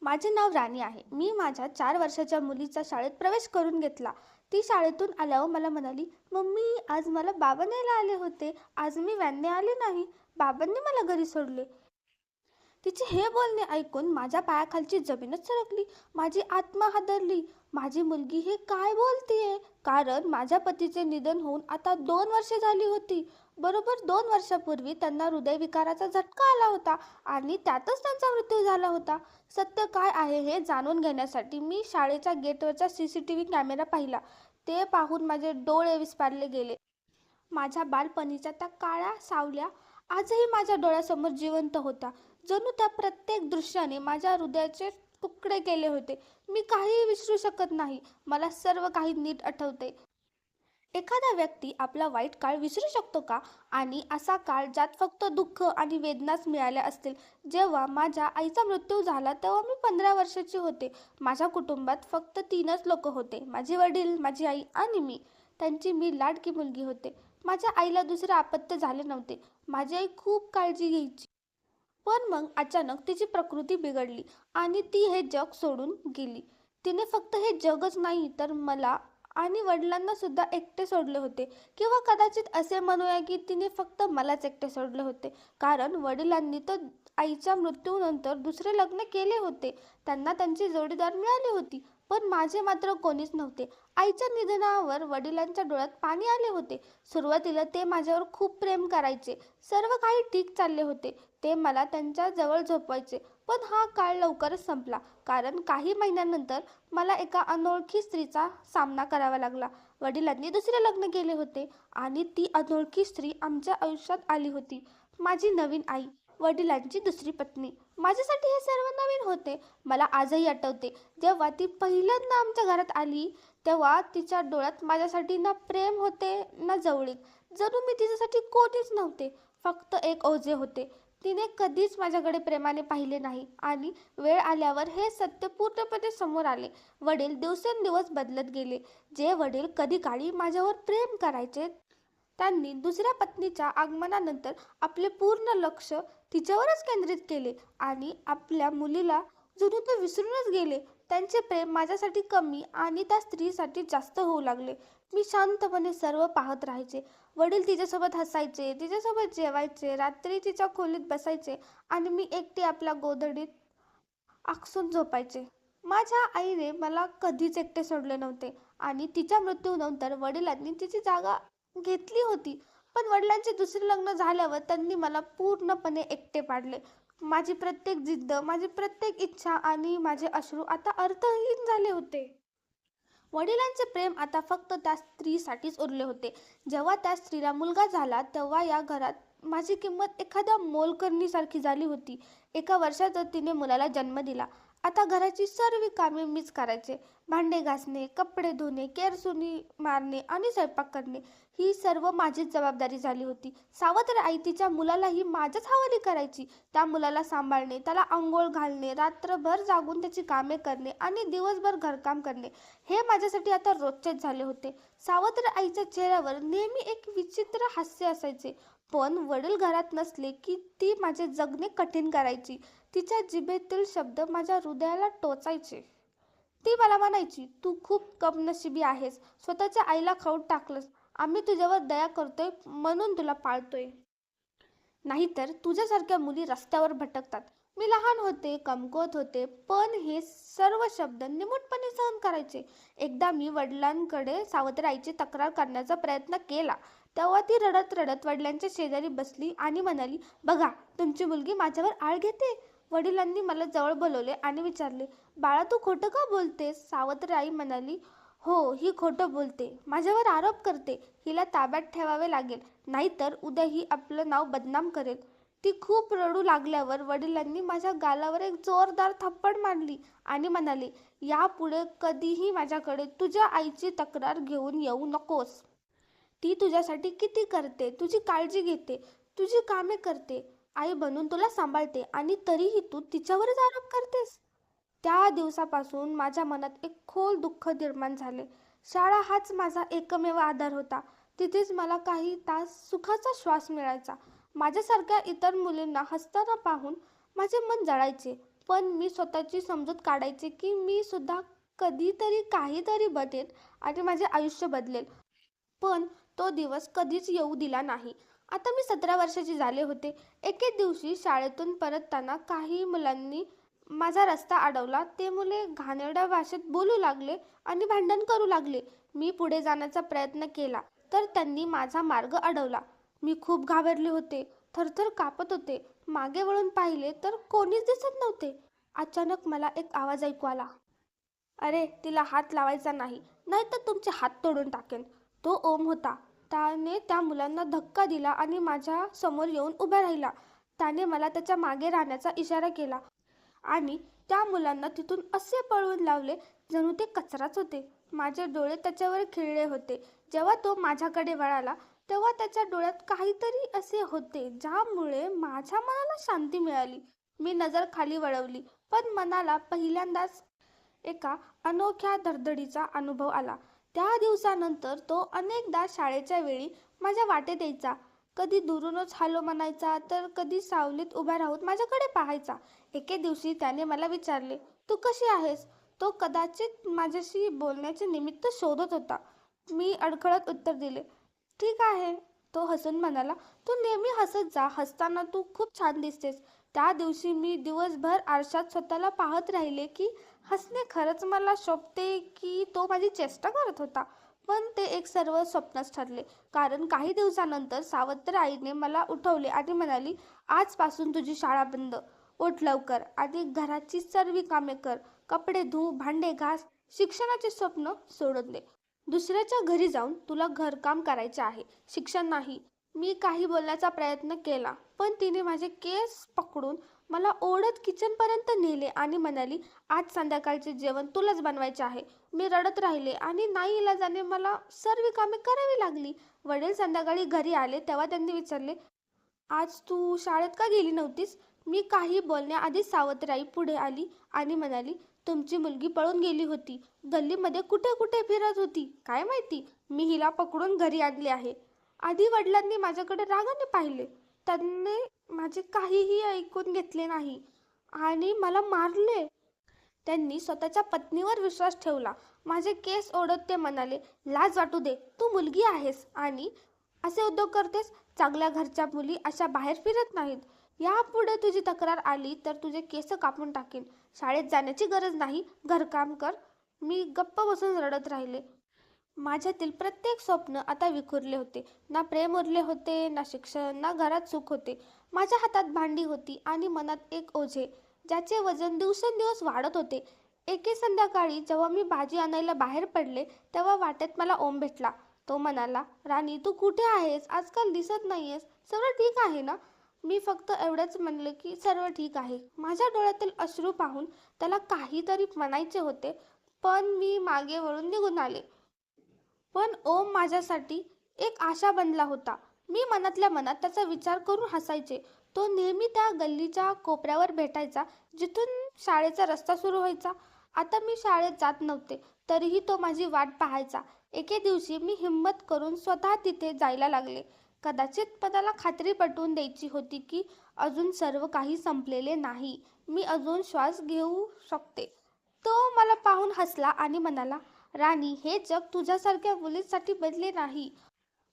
माझे नाव राणी आहे. मी माझ्या 4 वर्षाच्या मुलीचा शाळेत प्रवेश करून घेतला. ती शाळेतून आल्यावर मला म्हणाली, "मम्मी, आज मला बाबा न्यायला आले होते. आज मी व्हॅनने आले नाही. बाबांनी मला घरी सोडले." तिचे हे बोलणे ऐकून माझ्या पायाखालची जमीनच सरकली. माझी आत्मा हादरली. माझी मुलगी हे काय बोलतीये? कारण माझ्या पतीचे निधन होऊन आता 2 वर्षे झाली होती. बरोबर 2 वर्षापूर्वी त्यांना हृदयविकाराचा झटका आला होता आणि त्यातच त्यांचा मृत्यू झाला होता. सत्य काय आहे हे जाणून घेण्यासाठी मी शाळेच्या गेटवरचा CCTV कॅमेरा पाहिला. ते पाहून माझे डोळे विस्फारले गेले. माझ्या बालपणीच्या त्या काळ्या सावल्या आजही माझ्या डोळ्यासमोर जिवंत होत्या. जणू त्या प्रत्येक दृश्याने माझ्या हृदयाचे तुकडे केले होते. मी काहीही विसरू शकत नाही. मला सर्व काही नीट आठवते. एखादा व्यक्ती आपला वाईट काळ विसरू शकतो का? आणि असा काळ ज्यात फक्त दुःख आणि वेदनाच मिळाल्या असतील. जेव्हा माझ्या आईचा मृत्यू झाला तेव्हा मी 15 वर्षाची होते. माझ्या कुटुंबात फक्त 3च लोक होते. माझे वडील, माझी आई आणि मी. त्यांची मी लाडकी मुलगी होते. माझ्या आईला दुसरे अपत्य झाले नव्हते. माझी आई खूप काळजी घ्यायची. पण मग अचानक तिची प्रकृती बिघडली आणि ती हे जग सोडून गेली. तिने फक्त हे जगच नाही तर मला आणि वडिलांना सुद्धा एकटे सोडले होते. किंवा कदाचित असे म्हणूया की तिने फक्त मलाच एकटे सोडले होते. कारण वडिलांनी तर आईच्या मृत्यूनंतर दुसरे लग्न केले होते. त्यांना त्यांची जोडीदार मिळाली होती. पण माझे मात्र कोणीच नव्हते. आईच्या निधनावर वडिलांच्या डोळ्यात पाणी आले होते. सुरुवातीला ते माझ्यावर खूप प्रेम करायचे. सर्व काही ठीक चालले होते. ते मला त्यांच्या जवळ झोपवायचे. पण हा काळ लवकरच संपला. कारण काही महिन्यानंतर मला एका अनोळखी स्त्रीचा सामना करावा लागला. वडिलांनी दुसरे लग्न केले होते आणि ती अनोळखी स्त्री आमच्या आयुष्यात आली होती. माझी नवीन आई, वडिलांची दुसरी पत्नी. माझ्यासाठी हे सर्व नवीन होते. मला आजही आठवते, जेव्हा ती पहिल्यांदा आमच्या घरात आली तेव्हा तिच्या डोळ्यात माझ्यासाठी ना प्रेम होते ना जवळीक. जणू मी तिच्यासाठी कोणीच नव्हते, फक्त एक ओझे होते. तिने कधीच माझ्याकडे प्रेमाने पाहिले नाही आणि वेळ आल्यावर हे सत्य पूर्णपणे समोर आले. वडील दिवसेंदिवस बदलत गेले. जे वडील कधी काळी माझ्यावर प्रेम करायचे, त्यांनी दुसऱ्या पत्नीच्या आगमनानंतर आपले पूर्ण लक्ष तिच्यावरच केंद्रित केले आणि आपल्या मुलीला जणू ते विसरूनच गेले. त्यांचे प्रेम माझ्यासाठी कमी आणि त्या स्त्रीसाठी जास्त होऊ लागले. मी शांतपणे सर्व पाहत राहायचे. वडील तिच्यासोबत हसायचे, तिच्यासोबत जेवायचे, रात्री तिच्या खोलीत बसायचे आणि मी एकटी आपल्या गोधडीत आकसून झोपायचे. माझ्या आईने मला कधीच एकटे सोडले नव्हते आणि तिच्या मृत्यूनंतर वडिलांनी तिची जागा घेतली होती. पण वडिलांचे दुसरे लग्न झाल्यावर त्यांनी मला पूर्णपणे एकटे पाडले. माझी प्रत्येक जिद्द, माझी प्रत्येक इच्छा आणि माझे अश्रू आता अर्थहीन झाले होते. वडिलांचे प्रेम आता फक्त त्या स्त्रीसाठीच उरले होते. जेव्हा त्या स्त्रीला मुलगा झाला तेव्हा या घरात माझी किंमत एखाद्या मोलकरणीसारखी झाली होती. एका वर्षातच तिने मुलाला जन्म दिला. आता घराची सर्व कामे मीच करायचे. भांडे घासणे, कपडे धुणे, केरसुणी मारणे आणि स्वयंपाक करणे ही सर्व माझीच जबाबदारी झाली होती. सावत्र आई तिच्या मुलालाही माझ्याच हवाली करायची. त्या मुलाला सांभाळणे, त्याला अंघोळ घालणे, रात्रभर जागून त्याची कामे करणे आणि दिवसभर घरकाम करणे हे माझ्यासाठी आता रोजचेच झाले होते. सावत्र आईच्या चेहऱ्यावर नेहमी एक विचित्र हास्य असायचे. पण वडील घरात नसले की ती माझे जगणे कठीण करायची. तिच्या जिभेतील शब्द माझ्या हृदयाला टोचायचे. ती मला म्हणायची, "तू खूप कमनशिबी आहेस. स्वतःच्या आईला खाऊन टाकलंस. आम्ही तुझ्यावर दया करतोय म्हणून तुला पाळतोय. नाहीतर तुझ्यासारख्या मुली रस्त्यावर भटकतात." मी लहान होते, कमकुवत होते, पण हे सर्व शब्द निमूटपणे सहन करायचे. एकदा मी वडिलांकडे सावत्र आईची तक्रार करण्याचा प्रयत्न केला. तेव्हा ती रडत रडत वडिलांच्या शेजारी बसली आणि म्हणाली, "बघा, तुमची मुलगी माझ्यावर आळ घेते." वडिलांनी मला जवळ बोलवले आणि विचारले, "बाळा, तू खोटं का बोलतेस?" सावत्र आई म्हणाली, "हो, ही खोटं बोलते. माझ्यावर आरोप करते. हिला ताब्यात ठेवावे लागेल, नाहीतर उद्या ही आपलं नाव बदनाम करेल." ती खूप रडू लागल्यावर वडिलांनी माझ्या गालावर एक जोरदार थप्पड मारली आणि म्हणाले, "यापुढे कधीही माझ्याकडे तुझ्या आईची तक्रार घेऊन येऊ नकोस. ती तुझ्यासाठी किती करते, तुझी काळजी घेते, तुझी कामे करते, आई बनून तुला सांभाळते आणि तरीही तू तिच्यावरच आरोप करतेस." त्या दिवसापासून माझ्या मनात एक खोल दुःख निर्माण झाले. शाळा हाच माझा एकमेव आधार होता. तिथेच मला काही तास सुखाचा श्वास मिळायचा. माझ्यासारख्या इतर मुलींना हसताना पाहून माझे मन जळायचे. पण मी स्वतःची समजूत काढायचे की मी सुद्धा कधीतरी काहीतरी बनेन आणि माझे आयुष्य बदलेल. पण तो दिवस कधीच येऊ दिला नाही. आता मी 17 वर्षाची झाले होते. एके दिवशी शाळेतून परतताना काही मुलांनी माझा रस्ता अडवला. ते मुले घाणेरड्या भाषेत बोलू लागले आणि भांडण करू लागले. मी पुढे जाण्याचा प्रयत्न केला, तर त्यांनी माझा मार्ग अडवला. मी खूप घाबरले होते, थरथर कापत होते. मागे वळून पाहिले तर कोणीच दिसत नव्हते. अचानक मला एक आवाज ऐकू आला. "अरे, तिला हात लावायचा नाही, नाहीतर तुमचे हात तोडून टाकेन." तो ओम होता. त्याने त्या मुलांना धक्का दिला आणि माझ्या समोर येऊन उभा राहिला. त्याने मला त्याच्या मागे राहण्याचा इशारा केला आणि त्या मुलांना तिथून असे पळवून लावले जणू ते कचराच होते. माझे डोळे त्याच्यावर खिळले होते. जेव्हा तो माझ्याकडे वळाला तेव्हा त्याच्या डोळ्यात काहीतरी असे होते ज्यामुळे माझ्या मनाला शांती मिळाली. मी नजर खाली वळवली, पण मनाला पहिल्यांदाच एका अनोख्या धडधडीचा अनुभव आला. त्या दिवसानंतर तो अनेकदा शाळेच्या वेळी माझ्या वाटेत यायचा. कधी दुरूनच हॅलो म्हणायचा, तर कधी सावलीत उभा राहून माझ्याकडे पाहायचा. एके दिवशी त्याने मला विचारले, "तू कशी आहेस?" तो कदाचित माझ्याशी बोलण्याचे निमित्त शोधत होता. मी अडखळत उत्तर दिले, "ठीक आहे." तो हसून म्हणाला, "तू नेहमी हसत जा. हसताना तू खूप छान दिसतेस." त्या दिवशी मी दिवसभर आरशात स्वतःला पाहत राहिले की हसणे खरंच मला शोभते की तो माझी चेष्टा करत होता. पण ते एक सर्व स्वप्नच ठरले. कारण काही दिवसानंतर सावत्र आईने मला उठवले आणि म्हणाली, "आजपासून तुझी शाळा बंद. उठ लवकर आणि घराची सर्व कामे कर. कपडे धु, भांडे घास. शिक्षणाचे स्वप्न सोडून दे. दुसऱ्याच्या घरी जाऊन तुला घरकाम करायचे आहे, शिक्षण नाही." मी काही बोलण्याचा प्रयत्न केला, पण तिने माझे केस पकडून मला ओढत किचनपर्यंत नेले आणि म्हणाली, "आज संध्याकाळचे जेवण तुलाच बनवायचे आहे." मी रडत राहिले आणि नाईलाजाने मला सर्व कामे करावी लागली. वडील संध्याकाळी घरी आले तेव्हा त्यांनी विचारले, "आज तू शाळेत का गेली नव्हतीस?" मी काही बोलण्याआधी सावत्राई पुढे आली आणि म्हणाली, "तुमची मुलगी पळून गेली होती. गल्लीमध्ये कुठे कुठे फिरत होती. काय माहिती? मी हिला पकडून घरी आणली आहे." आधी वडिलांनी माझ्याकडे रागाने पाहिले. त्यांनी माझे काहीही ऐकून घेतले नाही आणि मला मारले. त्यांनी स्वतःच्या पत्नीवर विश्वास ठेवला. माझे केस ओढत ते म्हणाले, "लाज वाटू दे. तू मुलगी आहेस आणि असे उद्योग करतेस. चांगल्या घरच्या मुली अशा बाहेर फिरत नाहीत. यापुढे तुझी तक्रार आली तर तुझे केस कापून टाकेन. शाळेत जाण्याची गरज नाही. घरकाम कर." मी गप्प बसून रडत राहिले. माझ्यातील प्रत्येक स्वप्न आता विखुरले होते. ना प्रेम उरले होते, ना शिक्षण, ना घरात सुख होते. माझ्या हातात भांडी होती आणि मनात एक ओझे, ज्याचे वजन दिवसेंदिवस वाढत होते. एके संध्याकाळी जेव्हा मी भाजी आणायला बाहेर पडले तेव्हा वाटेत मला ओम भेटला. तो म्हणाला, "राणी, तू कुठे आहेस? आजकाल दिसत नाहीयेस. सर्व ठीक आहे ना?" मी फक्त एवढेच म्हणले की सर्व ठीक आहे. माझ्या डोळ्यातील अश्रू पाहून त्याला काहीतरी म्हणायचे होते, पण मी मागे वळून निघून आले. पण ओम माझ्यासाठी एक आशा बनला होता. मी मनातल्या मनात त्याचा विचार करून हसायचे. तो नेहमी त्या गल्लीच्या कोपऱ्यावर भेटायचा जिथून शाळेचा रस्ता सुरू व्हायचा. आता मी शाळेत जात नव्हते, तरीही तो माझी वाट पाहायचा. एके दिवशी मी हिंमत करून स्वतः तिथे जायला लागले. कदाचित मनाला खात्री पटवून द्यायची होती की अजून सर्व काही संपलेले नाही. मी अजून श्वास घेऊ शकते. तो मला पाहून हसला आणि म्हणाला, "राणी, हे जग तुझ्यासारख्या मुलीसाठी बनले नाही.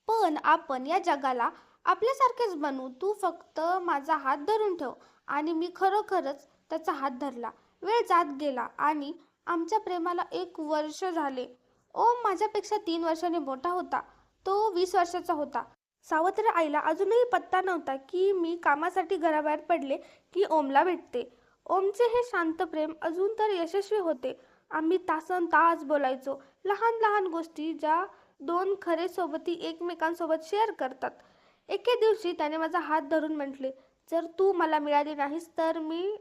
पण आपण या जगाला आपल्यासारखेच बनवू. तू फक्त माझा हात धरून ठेव." आणि मी खरोखरच त्याचा हात धरला. वेळ जात गेला आणि आमच्या प्रेमाला 1 वर्ष झाले. ओम माझ्यापेक्षा 3 वर्षांनी मोठा होता. तो 20 वर्षाचा होता. सावत्र आईला अजूनही पत्ता नव्हता की मी कामासाठी घराबाहेर पडले की ओमला भेटते. ओमचे हे शांत प्रेम अजून तर यशस्वी होते. आम्ही तासनतास बोलायचो. लहान लहान गोष्टी ज्या दोन खरे सोबती एकमेकांसोबत शेअर करतात. एके दिवशी त्याने माझा हात धरून म्हटले, "जर तू मला मिळाली नाहीस तर मी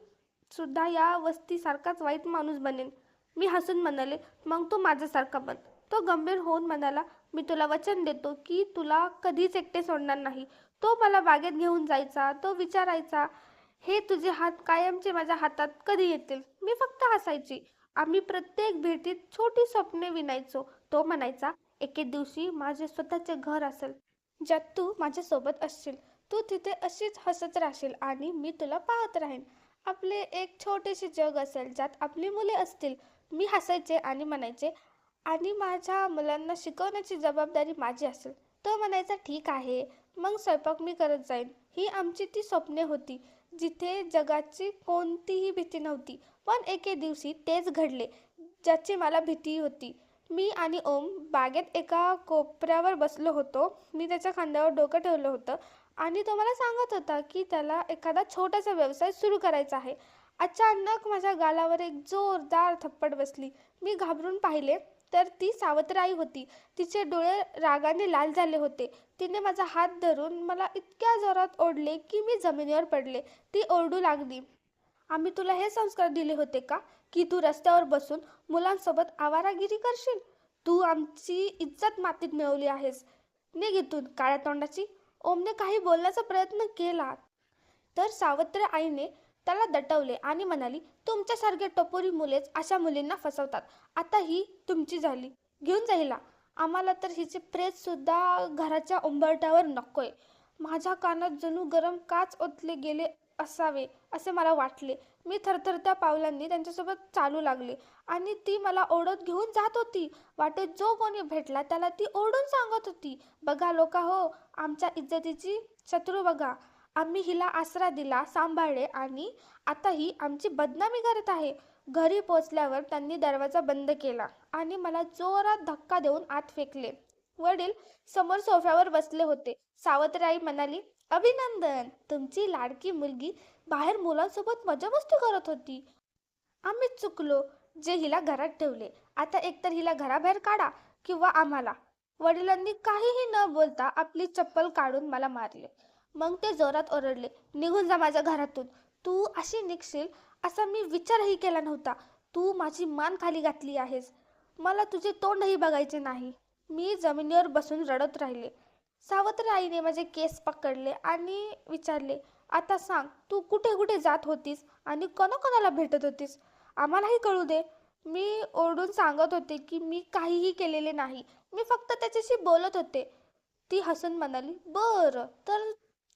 सुद्धा या वस्तीसारखाच वाईट माणूस बनेन." मी हसून म्हणाले, "मग तू माझ्यासारखा बन." तो गंभीर होऊन म्हणाला, "मी तुला वचन देतो की तुला कधीच एकटे सोडणार नाही." तो मला बागेत घेऊन जायचा. तो विचारायचा, "हे तुझे हात कायमचे माझ्या हातात कधी येतील?" मी फक्त हसायची. आम्ही प्रत्येक भेटीत छोटी स्वप्ने विणायचो. तो म्हणायचा, "एके दिवशी माझे स्वतःचे घर असेल, ज्यात तू माझ्यासोबत असशील. तू तिथे अशीच हसत राहशील आणि मी तुला पाहत राहीन." आपले एक छोटेसे जग असेल ज्यात आपली मुले असतील. मी हसायचे आणि म्हणायचे, आणि माझ्या मुलांना शिकवण्याची जबाबदारी माझी असेल. तो म्हणायचा, ठीक आहे, मग स्वयंपाक मी करत जाईन. ही आमची ती स्वप्ने होती, जिथे जगाची कोणतीही भीती नव्हती. पण एके दिवशी तेच घडले, ज्याची मला भीती होती. मी आणि ओम बागेत एका कोपऱ्यावर बसलो होतो. मी त्याच्या खांद्यावर डोकं ठेवलं होतं आणि तो मला सांगत होता की त्याला एखादा छोटासा व्यवसाय सुरू करायचा आहे. अचानक माझ्या गालावर एक जोरदार थप्पड बसली. मी घाबरून पाहिले तर ती सावत्र आई होती. तिचे डोळे रागाने लाल झाले होते. तिने माझा हात धरून मला इतक्या जोरात ओढले की मी जमिनीवर पडले. ती ओरडू लागली, आम्ही तुला हे संस्कार दिले होते का, की तू रस्त्यावर बसून मुलांसोबत आवारागिरी करशील? तू आमची इज्जत मातीत मिळवली आहेस. निघ इथून, काळ्या तोंडाची. ओमने काही बोलण्याचा प्रयत्न केला तर सावत्र आईने त्याला दटवले आणि म्हणाली, तुमच्यासारखे टपोरी मुलेच अशा मुलींना फसवतात. आता ही तुमची झाली, घेऊन जा हिला. आम्हाला तर हिचे प्रेत सुद्धा घराच्या उंबरठ्यावर नकोय. माझ्या कानात जणू गरम काच ओतले गेले असावे असे मला वाटले. मी थरथरत्या पावलांनी त्यांच्यासोबत चालू लागले आणि ती मला ओढत घेऊन जात होती. वाटेत जो कोणी भेटला त्याला ती ओढून सांगत होती, बघा लोका हो, आमच्या इज्जतीची शत्रू बघा. आम्ही हिला आसरा दिला, सांभाळले आणि आता ही आमची बदनामी करत आहे. घरी पोचल्यावर त्यांनी दरवाजा बंद केला आणि मला जोरात धक्का देऊन आत फेकले. वडील समोर सोफ्यावर बसले होते. सावत्रआई म्हणाली, अभिनंदन, तुमची लाडकी मुलगी बाहेर मुलांसोबत मजामस्ती करत होती. आम्हीच चुकलो जे हिला घरात ठेवले. आता एकतर हिला घराबाहेर काढा किंवा आम्हाला. वडिलांनी काहीही न बोलता आपली चप्पल काढून मला मारले. मग ते जोरात ओरडले, निघून जा माझ्या घरातून. तू अशी निघशील असा मी विचारही केला नव्हता. तू माझी मान खाली घातली आहेस. मला तुझे तोंडही बघायचे नाही. मी जमिनीवर बसून रडत राहिले. सावत्र आईने माझे केस पकडले आणि विचारले, आता सांग, तू कुठे कुठे जात होतीस आणि कोणाकोणाला भेटत होतीस? आम्हालाही कळू दे. मी ओरडून सांगत होते की मी काहीही केलेले नाही. मी फक्त त्याच्याशी बोलत होते. ती हसून म्हणाली, बरं, तर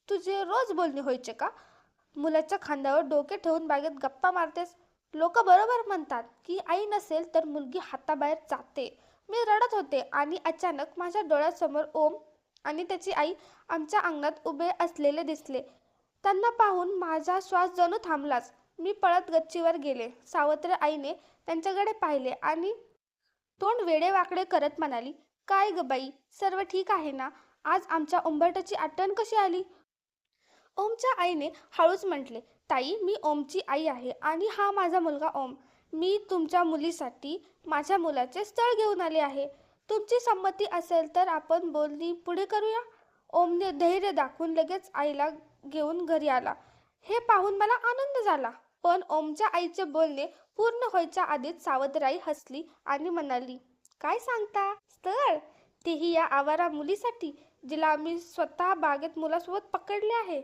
तुझे रोज बोलणे व्हायचे का? मुलाच्या खांद्यावर डोके ठेवून बागेत गप्पा मारतेस. लोक बरोबर म्हणतात की आई नसेल तर मुलगी हाताबाहेर जाते. मी रडत होते आणि अचानक माझ्या डोळ्यासमोर ओम आणि त्याची आई आमच्या अंगणात उभे असलेले दिसले. त्यांना पाहून माझा श्वास जणू थांबलाच. मी पळत गच्चीवर गेले. सावत्र आईने त्यांच्याकडे पाहिले आणि तोंड वेडेवाकडे करत म्हणाली, काय ग बाई, सर्व ठीक आहे ना? आज आमच्या उंबरठ्याची आठवण कशी आली? ओमच्या आईने हळूच म्हटले, ताई, मी ओमची आई आहे आणि हा माझा मुलगा ओम. मी तुमच्या मुलीसाठी माझ्या मुलाचे स्थळ घेऊन आले आहे. तुमची संमती असेल तर आपण बोलणी पुढे करूया. ओमने धैर्य दाखवून लगेच आईला घेऊन घरी आला. हे पाहून मला आनंद झाला. पण ओमच्या आईचे बोलणे पूर्ण व्हायच्या आधीच सावत्रआई हसली आणि म्हणाली, काय सांगता, स्थळ? तेही या आवारा मुलीसाठी, जिला आम्ही स्वतः बागेत मुलासोबत पकडले आहे?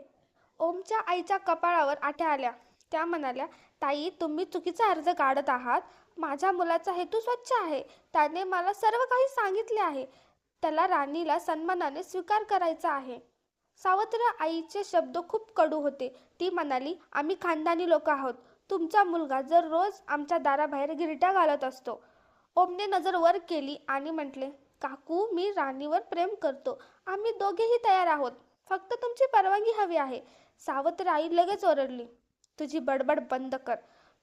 ओमच्या आईच्या कपाळावर आठ्या आल्या. त्या म्हणाल्या, ताई, तुम्ही चुकीचा अर्ज काढत आहात. माझ्या मुलाचा हेतू स्वच्छ आहे. त्याने मला सर्व काही सांगितले आहे. त्याला राणीला सन्मानाने स्वीकार करायचा आहे. सावत्र आईचे शब्द खूप कडू होते. ती म्हणाली, आम्ही खानदानी लोक आहोत. तुमचा मुलगा जर रोज आमच्या दाराबाहेर गिरट्या घालत असतो. ओमने नजर वर केली आणि म्हटले, काकू, मी राणीवर प्रेम करतो. आम्ही दोघेही तयार आहोत. फक्त तुमची परवानगी हवी आहे. सावत्र आई लगेच ओरडली, तुझी बडबड बंद कर.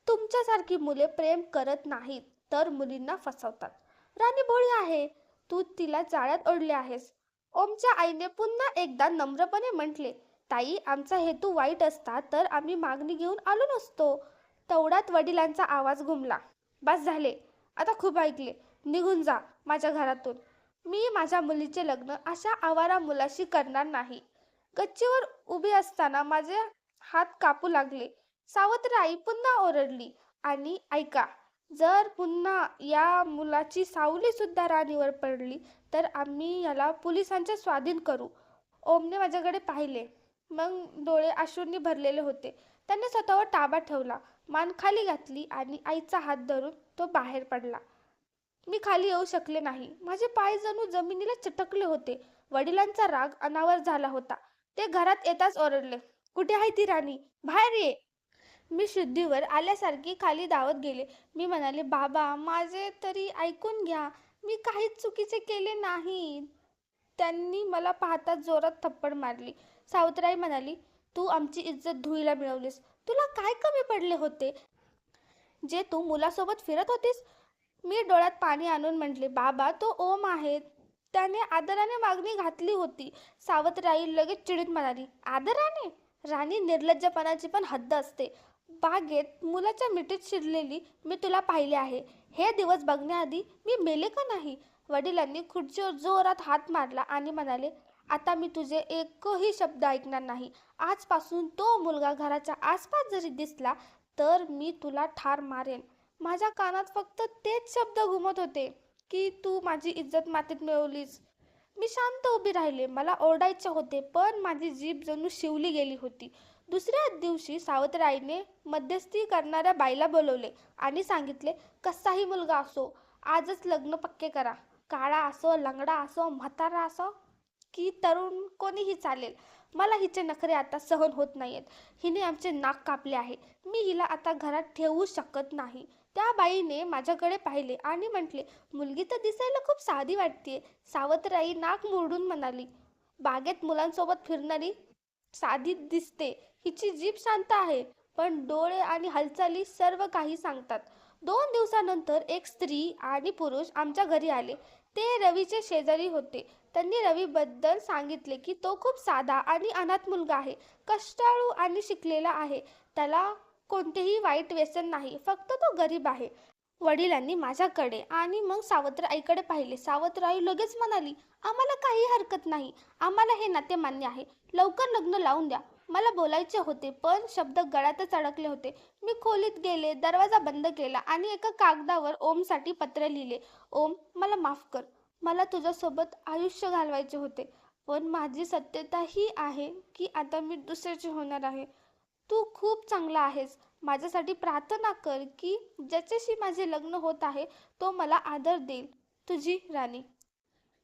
तुमच्यासारखी मुले प्रेम करत नाहीत तर मुलींना फसवतात. राणी भोळी आहे. तू तिला जाळ्यात ओढले आहेस. ओमच्या आईने पुन्हा एकदा नम्रपणे म्हटले, ताई, आमचा हेतू वाईट असता तर आम्ही मागणी घेऊन आलो नसतो. तेवढ्यात वडिलांचा आवाज घुमला, बस झाले, आता खूप ऐकले. निघून जा माझ्या घरातून. मी माझ्या मुलीचे लग्न अशा आवारा मुलाशी करणार नाही. गच्चीवर उभी असताना माझे हात कापू लागले. सावत्र आई पुन्हा ओरडली, आणि ऐका, जर पुन्हा या मुलाची सावली सुद्धा राणीवर पडली तर आम्ही याला पोलिसांच्या स्वाधीन करू. ओमने माझ्याकडे पाहिले. मग डोळे अश्रूंनी भरलेले होते. त्याने स्वतःवर ताबा ठेवला, मान खाली घातली आणि आईचा हात धरून तो बाहेर पडला. मी खाली येऊ शकले नाही. माझे पाय जणू जमिनीला चिटकले होते. वडिलांचा राग अनावर झाला होता. ते घरात येताच ओरडले, कुठे आहे ती राणी? बाहेर ये. मी शुद्धीवर आल्यासारखी खाली धावत गेले. मी म्हणाले, बाबा माझे तरी ऐकून घ्या, मी काहीच चुकीचे केले नाही. त्यांनी मला पाहताच जोरात थप्पड मारली. सावित्रीबाई म्हणाली, तू आमची इज्जत धुळीला मिळवलीस. तुला काय कमी पडले होते जे तू मुलासोबत फिरत होतीस? मी डोळ्यात पाणी आणून म्हटले, बाबा तो ओम आहे, त्याने आदराने मागणी घातली होती. सावित्रीबाई लगेच चिडीत म्हणाली, आदराने? राणी, निर्लज्जपणाची पण हद्द असते. बागेत मुलाच्या मिठीत शिरलेली मी तुला पाहिले आहे. हे दिवस बघण्याआधी मी मेले का नाही? वडिलांनी खुर्चीवर जोरात हात मारला आणि म्हणाले, आता मी तुझे एकही शब्द ऐकणार नाही. आजपासून तो मुलगा घराच्या आसपास जरी दिसला तर मी तुला ठार मारेन. माझ्या कानात फक्त तेच शब्द घुमत होते की तू माझी इज्जत मातीत मिळवलीस. मी शांत उभी राहिले. मला ओरडायचे होते, पण माझी जीभ जणू शिवली गेली होती. दुसऱ्या दिवशी सावित्रीबाईने मध्यस्थी करणाऱ्या बाईला बोलवले आणि सांगितले, कसाही मुलगा असो, आजच लग्न पक्के करा. काळा असो, लंगडा असो, म्हातारा असो की तरुण, कोणीही चालेल. मला हिचे नखरे आता सहन होत नाहीत. हिने आमचे नाक कापले आहे. मी हिला आता घरात ठेवू शकत नाही. त्या बाईने माझ्याकडे पाहिले आणि म्हटले, मुलगी तर दिसायला खूप साधी वाटते. सावित्रीबाई नाक मुरडून म्हणाली, बागेत मुलांसोबत फिरणारी साधी दिसते. हिची जीभ शांत आहे, पण डोळे आणि हालचाली सर्व काही सांगतात. 2 दिवसानंतर एक स्त्री आणि पुरुष आमच्या घरी आले. ते रवीचे शेजारी होते. त्यांनी रवीबद्दल सांगितले की तो खूप साधा आणि अनाथ मुलगा आहे, कष्टाळू आणि शिकलेला आहे. त्याला कोणतेही वाईट व्यसन नाही, फक्त तो गरीब आहे. वडिलांनी माझ्याकडे आणि मग सावित्रीबाईकडे पाहिले. सावित्रीबाई लगेच म्हणाली, आम्हाला काही हरकत नाही, आम्हाला हे नाते मान्य आहे. लवकर लग्न लावून द्या. मला बोलायचे होते, पण शब्द गळ्यातच अडकले होते. मी खोलीत गेले, दरवाजा बंद केला आणि एका कागदावर ओमसाठी पत्र लिहिले. ओम, मला माफ कर. मला तुझ्यासोबत आयुष्य घालवायचे होते, पण माझी सत्यता ही आहे की आता मी दुसऱ्याची होणार आहे. तू खूप चांगला आहेस. माझ्यासाठी प्रार्थना कर की ज्याच्याशी माझे लग्न होत आहे तो मला आदर देईल. तुझी राणी.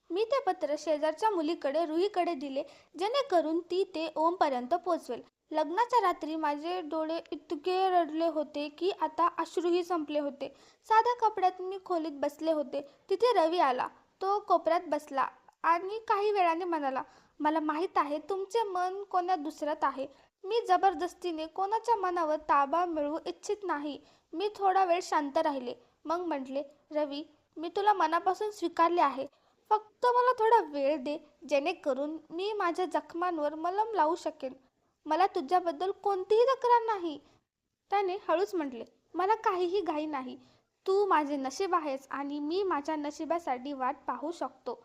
मी ते पत्र शेजारच्या मुलीकडे, रुहीकडे दिले, जेणेकरून ती ते ओमपर्यंत पोचवेल. लग्नाच्या रात्री माझे डोळे इतके रडले होते की आता अश्रूही संपले होते. साध्या कपड्यात मी खोलीत बसले होते. तिथे रवी आला. तो कोपऱ्यात बसला आणि काही वेळाने म्हणाला, मला माहीत आहे तुमचे मन कोणा दुसऱ्यात आहे. मी जबरदस्तीने कोणाच्या मनावर ताबा मिळवू इच्छित नाही. मी थोडा वेळ शांत राहिले. मग म्हटले, रवी, मी तुला मनापासून स्वीकारले आहे. फक्त मला थोडा वेळ दे, जेणेकरून मी माझ्या जखमांवर मलम लावू शकेन. मला तुझ्याबद्दल कोणतीही तक्रार नाही. त्याने हळूच म्हटले, मला काहीही घाई नाही. तू माझे नशीब आहेस आणि मी माझ्या नशिबासाठी वाट पाहू शकतो.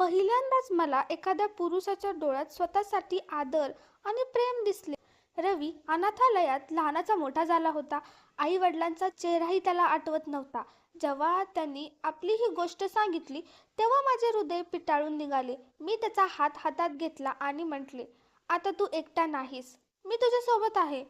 पहिल्यांदाच मला एखाद्या पुरुषाच्या डोळ्यात स्वतःसाठी आदर आणि प्रेम दिसले. रवी अनाथालयात लहानाचा मोठा झाला होता. आई वडिलांचा चेहराही त्याला आठवत नव्हता. जेव्हा त्यांनी आपली ही गोष्ट सांगितली तेव्हा माझे हृदय पिटाळून निघाले. मी त्याचा हात हातात घेतला आणि म्हटले, आता तू एकटा नाहीस, मी तुझ्यासोबत आहे.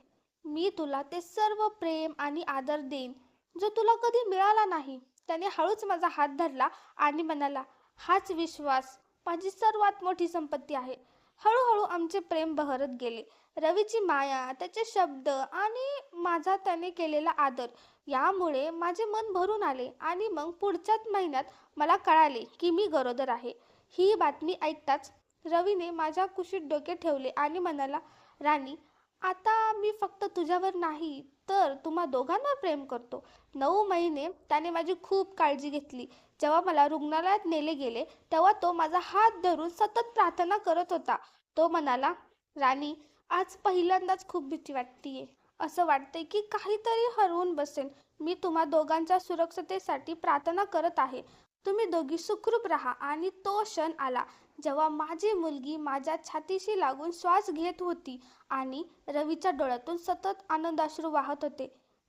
मी तुला ते सर्व प्रेम आणि आदर देईन जो तुला कधी मिळाला नाही. त्याने हळूच माझा हात धरला आणि म्हणाला, हाच विश्वास माझी सर्वात मोठी संपत्ती आहे. हळूहळू आमचे प्रेम बहरत गेले. रवीची माया, त्याचे शब्द आणि माझा त्याने केलेला आदर यामुळे माझे मन भरून आले. आणि मग पुढच्याच महिन्यात मला कळाले की मी गरोदर आहे. ही बातमी ऐकताच रवीने माझ्या कुशीत डोके ठेवले आणि म्हणाला, राणी, आता मी फक्त तुझ्यावर नाही तर तुम्हा दोघांवर प्रेम करतो. 9 महिने त्याने माझी खूप काळजी घेतली. जेव्हा मला रुग्णालयात नेले गेले तेव्हा तो माझा हात धरून सतत प्रार्थना करत होता. तो म्हणाला, राणी, आज पहिल्यांदाच खूप भीती वाटतेय. असं वाटतंय की काहीतरी हरवून बसेल. मी तुम्हा दोघांच्या सुरक्षतेसाठी प्रार्थना करत आहे. तुम्ही दोघी सुखरूप राहा. आणि तो क्षण आला जेव्हा माझी मुलगी माझ्या छातीशी लागून श्वास घेत होती आणि रवीच्या डोळ्यातून सतत आनंदाश्रू वाहत होते.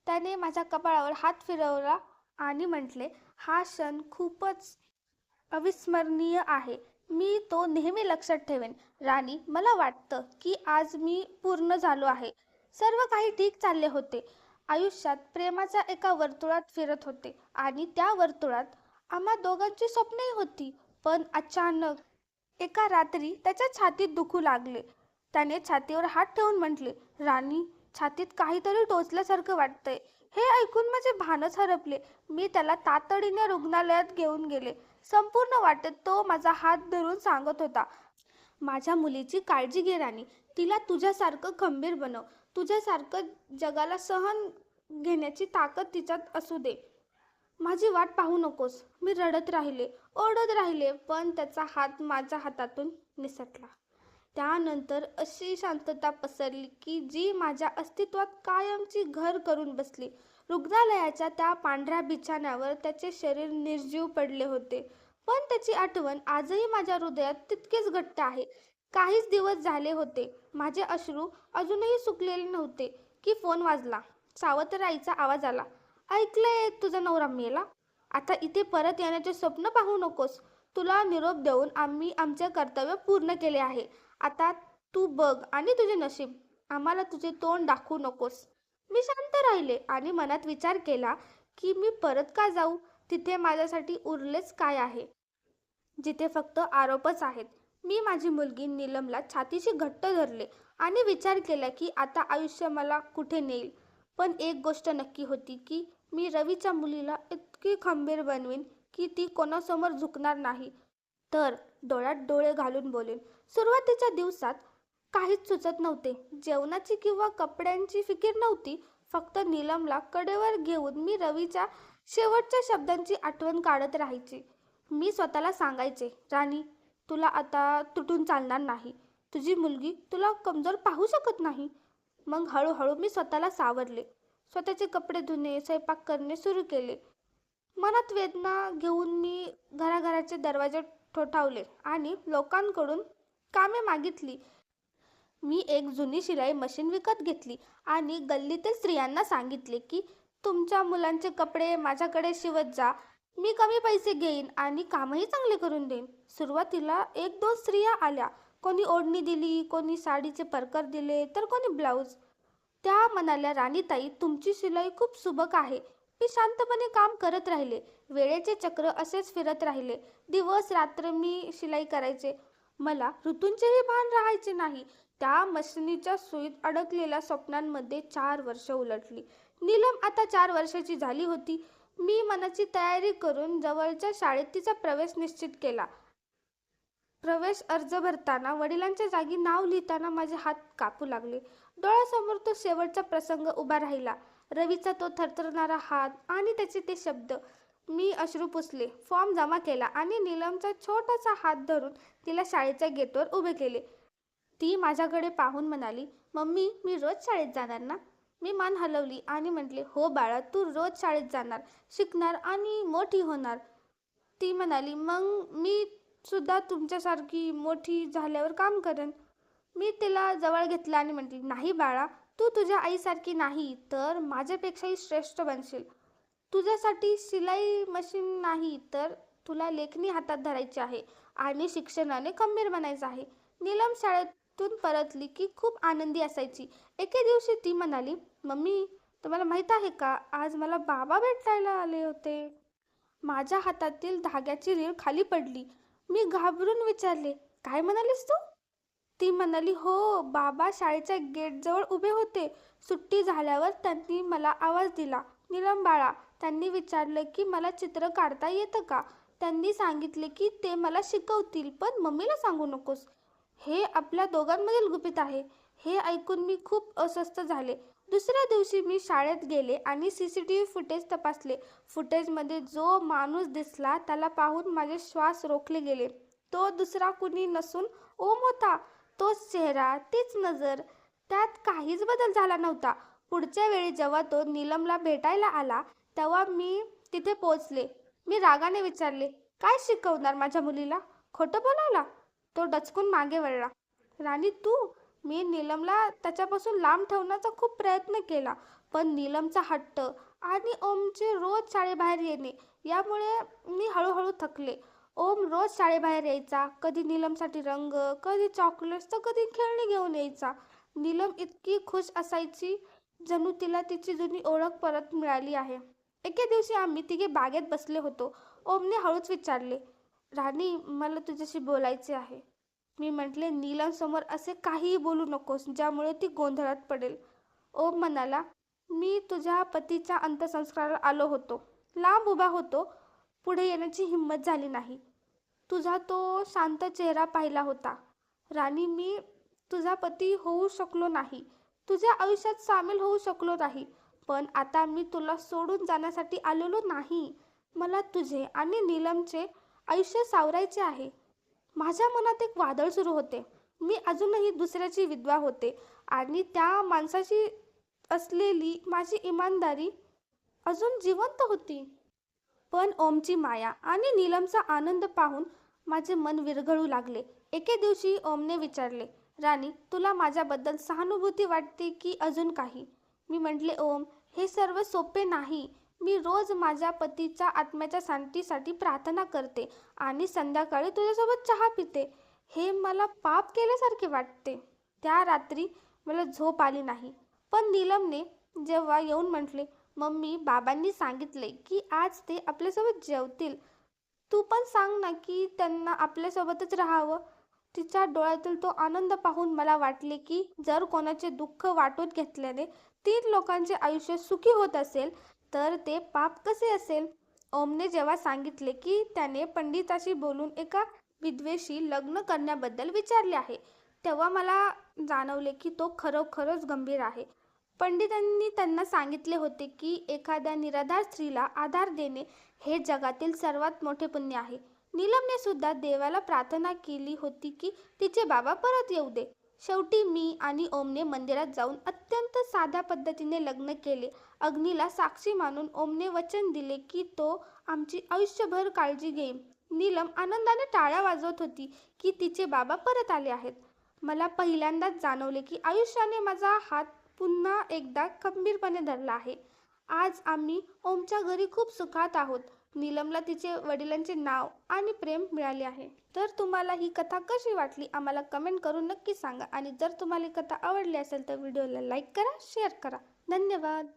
त्याने माझ्या कपाळावर हात फिरवला आणि म्हटले, हा क्षण खूपच अविस्मरणीय आहे. मी तो नेहमी लक्षात ठेवेन. राणी, मला वाटतं की आज मी पूर्ण झालो आहे. सर्व काही ठीक चालले होते. आयुष्यात प्रेमाच्या एका वर्तुळात फिरत होते आणि त्या वर्तुळात आम्हा दोघांची स्वप्नही होती. पण अचानक एका रात्री त्याच्या छातीत दुखू लागले. त्याने छातीवर हात ठेवून म्हटले, राणी, छातीत काहीतरी टोचल्यासारखं वाटतंय. हे ऐकून माझे भानच हरपले. मी त्याला तातडीने रुग्णालयात घेऊन गेले. संपूर्ण वाटेत तो माझा हात धरून सांगत होता, माझ्या मुलीची काळजी घे राणी. तिला तुझ्यासारखं खंबीर बनव. तुझ्यासारखं जगाला सहन घेण्याची ताकद तिच्यात असू दे. माझी वाट पाहू नकोस. मी रडत राहिले, ओरडत राहिले, पण त्याचा हात माझ्या हातातून निसटला. त्यानंतर अशी शांतता पसरली की जी माझ्या अस्तित्वात कायमची घर करून बसली. रुग्णालयाच्या त्या पांढऱ्या बिछाण्यावर त्याचे शरीर निर्जीव पडले होते, पण त्याची आठवण आजही माझ्या हृदयात तितकेच घट्ट आहे. काहीच दिवस झाले होते. माझे अश्रू अजूनही सुकलेले नव्हते की फोन वाजला. सावत्र आवाज आला, ऐकलंय तुझा नवरा मेला. आता इथे परत येण्याचे स्वप्न पाहू नकोस. तुला निरोप देऊन आम्ही आमचे कर्तव्य पूर्ण केले आहे. आता तू बघ आणि तुझे नशीब. आम्हाला तुझे तोंड दाखवू नकोस. मी शांत राहिले आणि मनात विचार केला की मी परत का जाऊ. तिथे माझ्यासाठी उरलेच काय आहे, जिथे फक्त आरोपच आहेत. मी माझी मुलगी नीलमला छातीशी घट्ट धरले आणि विचार केला की आता आयुष्य मला कुठे नेईल. पण एक गोष्ट नक्की होती की मी रवीच्या मुलीला इतकी खंबीर बनवीन की ती कोणासमोर झुकणार नाही. तर डोळ्यात डोळे घालून बोलेन. सुरुवातीच्या दिवसात काहीच सुचत नव्हते. जेवणाची किंवा कपड्यांची फिकीर नव्हती. फक्त नीलमला कडेवर घेऊन मी रवीच्या शेवटच्या शब्दांची आठवण काढत राहायची. मी स्वतःला सांगायचे, राणी, तुला आता तुटून चालणार नाही. तुझी मुलगी तुला कमजोर पाहू शकत नाही. मग हळूहळू मी स्वतःला सावरले. स्वतःचे कपडे धुणे, स्वयंपाक करणे सुरू केले. मनात वेदना घेऊन मी घराघराचे दरवाजे ठोठावले आणि लोकांकडून कामे मागितली. मी एक जुनी शिलाई मशीन विकत घेतली आणि गल्लीतील स्त्रियांना सांगितले की तुमच्या मुलांचे कपडे माझ्याकडे शिवत जा. मी कमी पैसे घेईन आणि कामही चांगले करून देईन. सुरुवातीला एक दोन स्त्रिया आल्या. कोणी ओढणी दिली, कोणी साडीचे परकर दिले, तर कोणी ब्लाऊज. त्या म्हणाल्या, राणीताई, तुमची शिलाई खूप सुबक आहे. मी शांतपणे काम करत राहिले. वेळेचे चक्र असेच फिरत राहिले. दिवस रात्र मी शिलाई करायचे. मला ऋतूंचेही भान राहायचे नाही. त्या मशिनीच्या सुईत अडकलेल्या स्वप्नांमध्ये 4 वर्ष उलटली. नीलम आता 4 वर्षाची झाली होती. मी मनाची तयारी करून जवळच्या शाळेत तिचा प्रवेश निश्चित केला. प्रवेश अर्ज भरताना वडिलांच्या जागी नाव लिहिताना माझे हात कापू लागले. डोळ्यासमोर तो शेवटचा प्रसंग उभा राहिला. रवीचा तो थरथरणारा हात आणि त्याचे ते शब्द. मी अश्रू पुसले, फॉर्म जमा केला आणि नीलमचा छोटासा हात धरून तिला शाळेच्या गेटवर उभे केले. ती माझ्याकडे पाहून म्हणाली, मम्मी, मी रोज शाळेत जाणार ना. मी मान हलवली आणि म्हटले, हो बाळा, तू रोज शाळेत जाणार, शिकणार आणि मोठी होणार. ती म्हणाली, मग मी सुद्धा तुमच्यासारखी मोठी झाल्यावर काम करेन. मी तिला जवळ घेतलं आणि म्हटली, नाही बाळा, तू तुझ्या आईसारखी नाही तर माझ्यापेक्षाही श्रेष्ठ बनशील. तुझ्यासाठी शिलाई मशीन नाही तर तुला लेखणी हातात धरायची आहे आणि शिक्षणाने खंबीर बनायचं आहे. नीलम शाळेतून परतली की खूप आनंदी असायची. एके दिवशी ती म्हणाली, मम्मी, तुम्हाला माहीत आहे का, आज मला बाबा भेटायला आले होते. माझ्या हातातील धाग्याची रीळ खाली पडली. मी घाबरून विचारले, काय म्हणालीस तू. ती म्हणाली, हो, बाबा शाळेच्या गेटजवळ उभे होते. सुट्टी झाल्यावर त्यांनी मला आवाज दिला, नीलम बाळा. त्यांनी विचारलं की मला चित्र काढता येतं का. त्यांनी सांगितले की ते मला शिकवतील, पण मम्मीला सांगू नकोस. हे आपल्या दोघांमधील गुपित आहे. हे ऐकून मी खूप अस्वस्थ झाले. दुसऱ्या दिवशी मी शाळेत गेले आणि CCTV फुटेज तपासले. फुटेजमध्ये जो माणूस दिसला त्याला पाहून माझे श्वास रोखले गेले. तो दुसरा कुणी नसून ओम होता. तोच चेहरा, तीच नजर. त्यात काहीच बदल झाला नव्हता. पुढच्या वेळी जेव्हा तो नीलमला भेटायला आला तेव्हा मी तिथे पोहोचले. मी रागाने विचारले, काय शिकवणार माझ्या मुलीला. खोटं बोलायला. तो डचकून मागे वळला. राणी, तू. मी नीलमला त्याच्यापासून लांब ठेवण्याचा खूप प्रयत्न केला, पण नीलमचा हट्ट आणि ओमचे रोज शाळेबाहेर येणे यामुळे मी हळूहळू थकले. ओम रोज शाळेबाहेर यायचा. कधी नीलमसाठी रंग, कधी चॉकलेट्स, तर कधी खेळणी घेऊन यायचा. नीलम इतकी खुश असायची जणू तिला तिची जुनी ओळख परत मिळाली आहे. एके दिवशी आम्ही तिघे बागेत बसले होतो. ओमने हळूच विचारले, राणी, मला तुझ्याशी बोलायचे आहे. मी म्हटले, नीलम समोर असे काहीही बोलू नकोस ज्यामुळे ती गोंधळात पडेल. ओम म्हणाला, मी तुझ्या पतीच्या अंत्यसंस्काराला आलो होतो. लांब उभा होतो. पुढे येण्याची हिंमत झाली नाही. तुझा तो शांत चेहरा पाहिला होता. राणी, मी तुझा पती होऊ शकलो नाही. तुझ्या आयुष्यात सामील होऊ शकलो नाही. पण आता मी तुला सोडून जाण्यासाठी आलेलो नाही. मला तुझे आणि नीलमचे आयुष्य सावरायचे आहे. माझ्या मनात एक वादळ सुरू होते. मी अजूनही दुसऱ्याची विधवा होते आणि त्या माणसाची असलेली माझी इमानदारी अजून जिवंत होती. पण ओमची माया आणि नीलमचा आनंद पाहून माझे मन विरघळू लागले. एके दिवशी ओमने विचारले, राणी, तुला माझ्याबद्दल सहानुभूती वाटते की अजून काही? मी म्हटले, ओम, हे सर्व सोपे नाही. मी रोज माझ्या पतीच्या आत्म्याच्या शांतीसाठी प्रार्थना करते आणि संध्याकाळी तुझ्यासोबत चहा पिते. हे मला पाप केल्यासारखे वाटते. त्या रात्री मला झोप आली नाही. पण नीलमने जेव्हा येऊन म्हटले, मम्मी, बाबांनी सांगितले की आज ते आपल्यासोबत जेवतील. तू पण सांग ना की त्यांना आपल्यासोबतच राहावं. तिच्या डोळ्यातील तो आनंद पाहून मला वाटले की जर कोणाचे दुःख वाटून घेतल्याने 3 लोकांचे आयुष्य सुखी होत असेल तर ते पाप कसे असेल. ओमने जेव्हा सांगितले की त्याने पंडिताशी बोलून एका विधवेशी लग्न करण्याबद्दल विचारले आहे, तेव्हा मला जाणवले की तो खरोखरच गंभीर आहे. पंडितांनी त्यांना सांगितले होते की एखाद्या निराधार स्त्रीला आधार देणे हे जगातील सर्वात मोठे पुण्य आहे. नीलमने सुद्धा देवाला प्रार्थना केली होती की तिचे बाबा परत येऊ दे. शेवटी मी आणि ओमने मंदिरात जाऊन अत्यंत साध्या पद्धतीने लग्न केले. अग्नीला साक्षी मानून ओमने वचन दिले की तो आमची आयुष्यभर काळजी घेईल. नीलम आनंदाने टाळ्या वाजवत होती की तिचे बाबा परत आले आहेत. मला पहिल्यांदाच जाणवले की आयुष्याने माझा हात पुन्हा एकदा खंबीरपणे धरला आहे. आज आम्ही ओमच्या घरी खूप सुखात आहोत. नीलमला तिचे वडिलांचे नाव आणि प्रेम मिळाले आहे. तर तुम्हाला ही कथा कशी वाटली आम्हाला कमेंट करून नक्की सांगा. आणि जर तुम्हाला ही कथा आवडली असेल तर व्हिडिओला लाईक करा, शेअर करा. धन्यवाद.